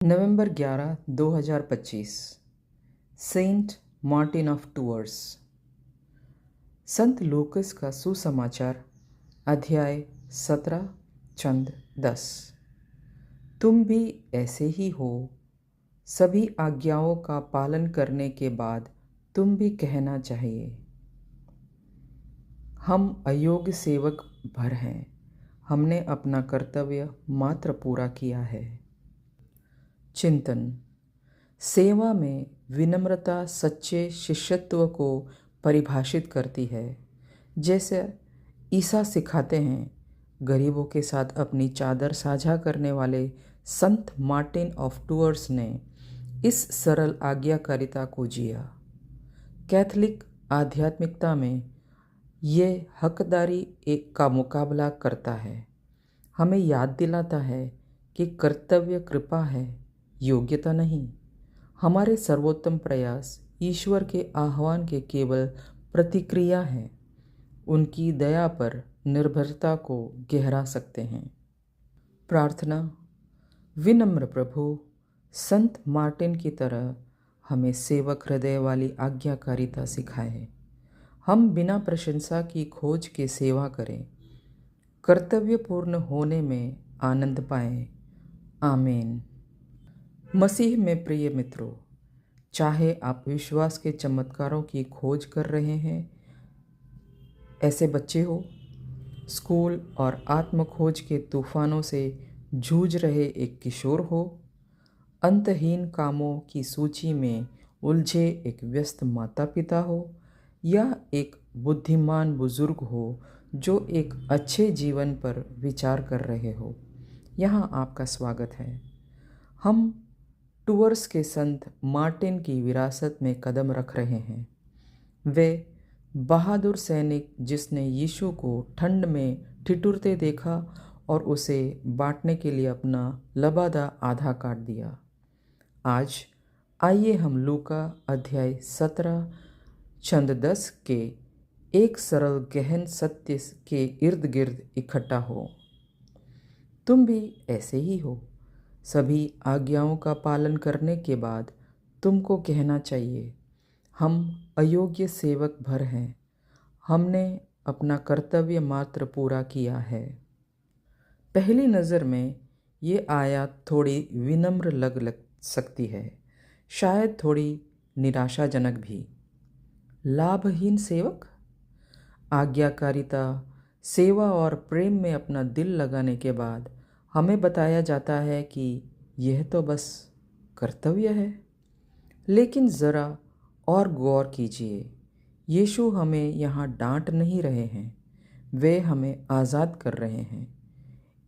November 11, 2025। Saint Martin of Tours. संत Lucas का सुसमाचार, अध्याय 17, चंद 10। तुम भी ऐसे ही हो। सभी आज्ञाओं का पालन करने के बाद तुम भी कहना चाहिए, हम अयोग्य सेवक भर हैं, हमने अपना कर्तव्य मात्र पूरा किया है। चिंतन। सेवा में विनम्रता सच्चे शिष्यत्व को परिभाषित करती है। जैसे ईसा सिखाते हैं, गरीबों के साथ अपनी चादर साझा करने वाले संत मार्टिन ऑफ टूअर्स ने इस सरल आज्ञाकारिता को जिया। कैथोलिक आध्यात्मिकता में ये हकदारी एक का मुकाबला करता है, हमें याद दिलाता है कि कर्तव्य कृपा है, योग्यता नहीं। हमारे सर्वोत्तम प्रयास ईश्वर के आह्वान के केवल प्रतिक्रिया हैं, उनकी दया पर निर्भरता को गहरा सकते हैं। प्रार्थना। विनम्र प्रभु, संत मार्टिन की तरह हमें सेवक हृदय वाली आज्ञाकारिता सिखाए। हम बिना प्रशंसा की खोज के सेवा करें, कर्तव्य पूर्ण होने में आनंद पाएं। आमीन। मसीह में प्रिय मित्रों, चाहे आप विश्वास के चमत्कारों की खोज कर रहे हैं, ऐसे बच्चे हो, स्कूल और आत्म खोज के तूफानों से जूझ रहे एक किशोर हो, अंतहीन कामों की सूची में उलझे एक व्यस्त माता पिता हो, या एक बुद्धिमान बुजुर्ग हो जो एक अच्छे जीवन पर विचार कर रहे हो, यहाँ आपका स्वागत है। हम टूअर्स के संत मार्टिन की विरासत में कदम रख रहे हैं। वे बहादुर सैनिक जिसने यीशु को ठंड में ठिठुरते देखा और उसे बांटने के लिए अपना लबादा आधा काट दिया। आज आइए हम लूका अध्याय 17 चंद 10 के एक सरल गहन सत्य के इर्द गिर्द इकट्ठा हो। तुम भी ऐसे ही हो। सभी आज्ञाओं का पालन करने के बाद तुमको कहना चाहिए, हम अयोग्य सेवक भर हैं, हमने अपना कर्तव्य मात्र पूरा किया है। पहली नज़र में ये आयत थोड़ी विनम्र लग सकती है, शायद थोड़ी निराशाजनक भी। लाभहीन सेवक। आज्ञाकारिता, सेवा और प्रेम में अपना दिल लगाने के बाद हमें बताया जाता है कि यह तो बस कर्तव्य है। लेकिन ज़रा और गौर कीजिए, यीशु हमें यहाँ डांट नहीं रहे हैं, वे हमें आज़ाद कर रहे हैं।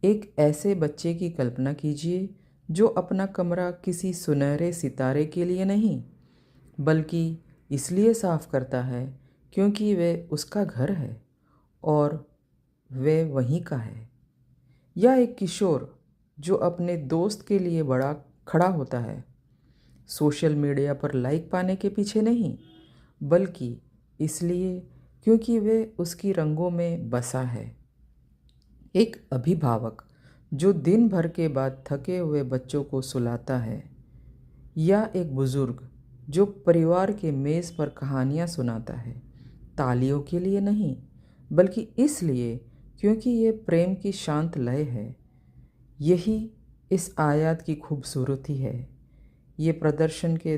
एक ऐसे बच्चे की कल्पना कीजिए जो अपना कमरा किसी सुनहरे सितारे के लिए नहीं, बल्कि इसलिए साफ करता है क्योंकि वे उसका घर है और वे वहीं का है। या एक किशोर जो अपने दोस्त के लिए बड़ा खड़ा होता है, सोशल मीडिया पर लाइक पाने के पीछे नहीं, बल्कि इसलिए क्योंकि वे उसकी रंगों में बसा है। एक अभिभावक जो दिन भर के बाद थके हुए बच्चों को सुलाता है, या एक बुजुर्ग जो परिवार के मेज़ पर कहानियाँ सुनाता है, तालियों के लिए नहीं, बल्कि इसलिए क्योंकि ये प्रेम की शांत लय है। यही इस आयत की खूबसूरती है। ये प्रदर्शन के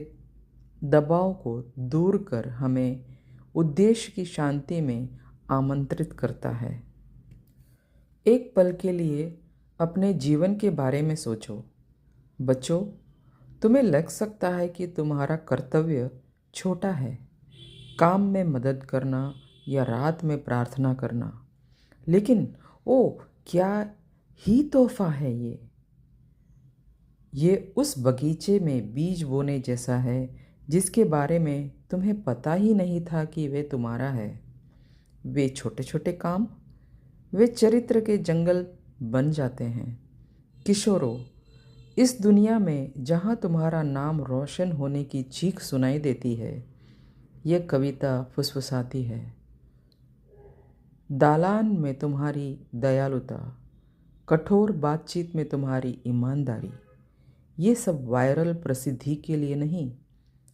दबाव को दूर कर हमें उद्देश्य की शांति में आमंत्रित करता है। एक पल के लिए अपने जीवन के बारे में सोचो। बच्चों, तुम्हें लग सकता है कि तुम्हारा कर्तव्य छोटा है, काम में मदद करना या रात में प्रार्थना करना, लेकिन ओ क्या ही तोहफा है ये उस बगीचे में बीज बोने जैसा है जिसके बारे में तुम्हें पता ही नहीं था कि वे तुम्हारा है। वे छोटे छोटे काम, वे चरित्र के जंगल बन जाते हैं। किशोरों, इस दुनिया में जहाँ तुम्हारा नाम रोशन होने की चीख सुनाई देती है, यह कविता फुसफुसाती है। दालान में तुम्हारी दयालुता, कठोर बातचीत में तुम्हारी ईमानदारी, ये सब वायरल प्रसिद्धि के लिए नहीं,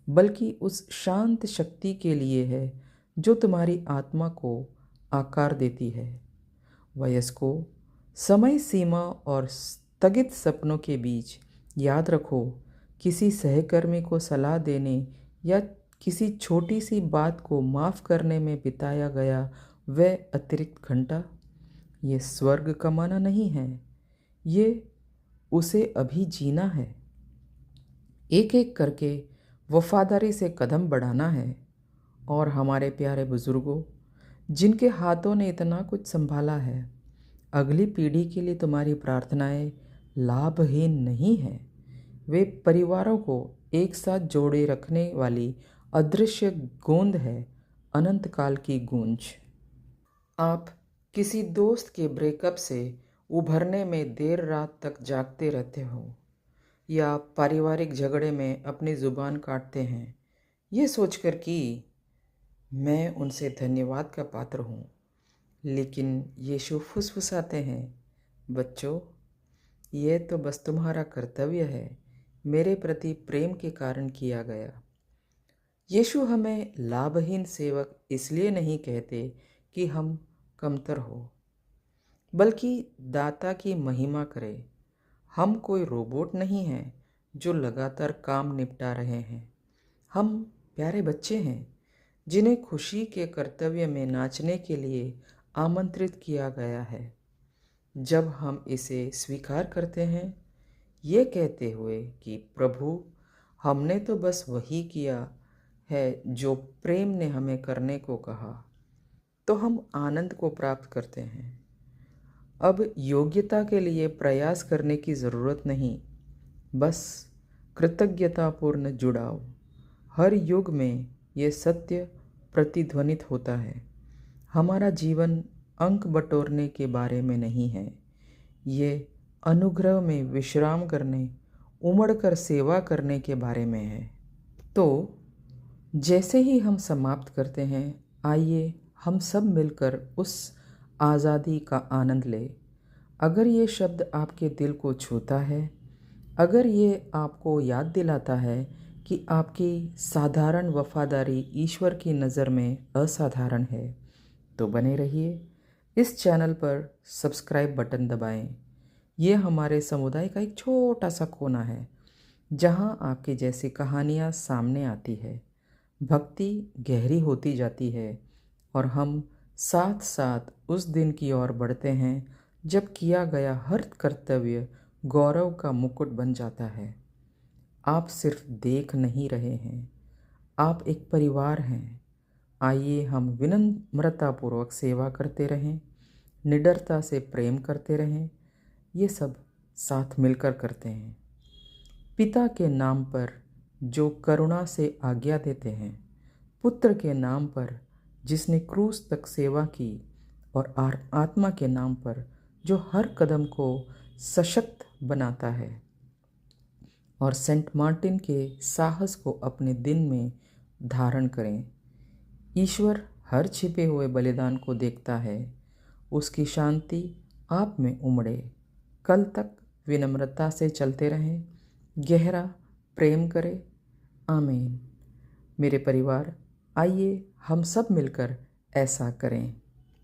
बल्कि उस शांत शक्ति के लिए है जो तुम्हारी आत्मा को आकार देती है। वयस्कों, समय सीमा और स्थगित सपनों के बीच याद रखो, किसी सहकर्मी को सलाह देने या किसी छोटी सी बात को माफ़ करने में बिताया गया वह अतिरिक्त घंटा, ये स्वर्ग कमाना नहीं है, ये उसे अभी जीना है। एक एक करके वफादारी से कदम बढ़ाना है। और हमारे प्यारे बुज़ुर्गों, जिनके हाथों ने इतना कुछ संभाला है, अगली पीढ़ी के लिए तुम्हारी प्रार्थनाएं लाभहीन नहीं हैं। वे परिवारों को एक साथ जोड़े रखने वाली अदृश्य गोंद है, अनंत काल की गूंज। आप किसी दोस्त के ब्रेकअप से उभरने में देर रात तक जागते रहते हो, या पारिवारिक झगड़े में अपनी ज़ुबान काटते हैं, ये सोचकर कि मैं उनसे धन्यवाद का पात्र हूँ। लेकिन यीशु फुसफुसाते हैं, बच्चों, ये तो बस तुम्हारा कर्तव्य है, मेरे प्रति प्रेम के कारण किया गया। यीशु हमें लाभहीन सेवक इसलिए नहीं कहते कि हम कमतर हो, बल्कि दाता की महिमा करें। हम कोई रोबोट नहीं हैं जो लगातार काम निपटा रहे हैं। हम प्यारे बच्चे हैं जिन्हें खुशी के कर्तव्य में नाचने के लिए आमंत्रित किया गया है। जब हम इसे स्वीकार करते हैं, ये कहते हुए कि प्रभु, हमने तो बस वही किया है जो प्रेम ने हमें करने को कहा, तो हम आनंद को प्राप्त करते हैं। अब योग्यता के लिए प्रयास करने की ज़रूरत नहीं, बस कृतज्ञतापूर्ण जुड़ाव। हर युग में ये सत्य प्रतिध्वनित होता है। हमारा जीवन अंक बटोरने के बारे में नहीं है, ये अनुग्रह में विश्राम करने, उमड़कर सेवा करने के बारे में है। तो जैसे ही हम समाप्त करते हैं, आइए हम सब मिलकर उस आज़ादी का आनंद लें। अगर ये शब्द आपके दिल को छूता है, अगर ये आपको याद दिलाता है कि आपकी साधारण वफादारी ईश्वर की नज़र में असाधारण है, तो बने रहिए। इस चैनल पर सब्सक्राइब बटन दबाएं। ये हमारे समुदाय का एक छोटा सा कोना है जहां आपकी जैसी कहानियां सामने आती है, भक्ति गहरी होती जाती है और हम साथ साथ उस दिन की ओर बढ़ते हैं जब किया गया हर कर्तव्य गौरव का मुकुट बन जाता है। आप सिर्फ देख नहीं रहे हैं, आप एक परिवार हैं। आइए हम विनम्रतापूर्वक सेवा करते रहें, निडरता से प्रेम करते रहें। ये सब साथ मिलकर करते हैं। पिता के नाम पर जो करुणा से आज्ञा देते हैं, पुत्र के नाम पर जिसने क्रूस तक सेवा की, और आत्मा के नाम पर जो हर कदम को सशक्त बनाता है। और सेंट मार्टिन के साहस को अपने दिन में धारण करें। ईश्वर हर छिपे हुए बलिदान को देखता है। उसकी शांति आप में उमड़े। कल तक विनम्रता से चलते रहें, गहरा प्रेम करें। आमीन। मेरे परिवार, आइए हम सब मिलकर ऐसा करें।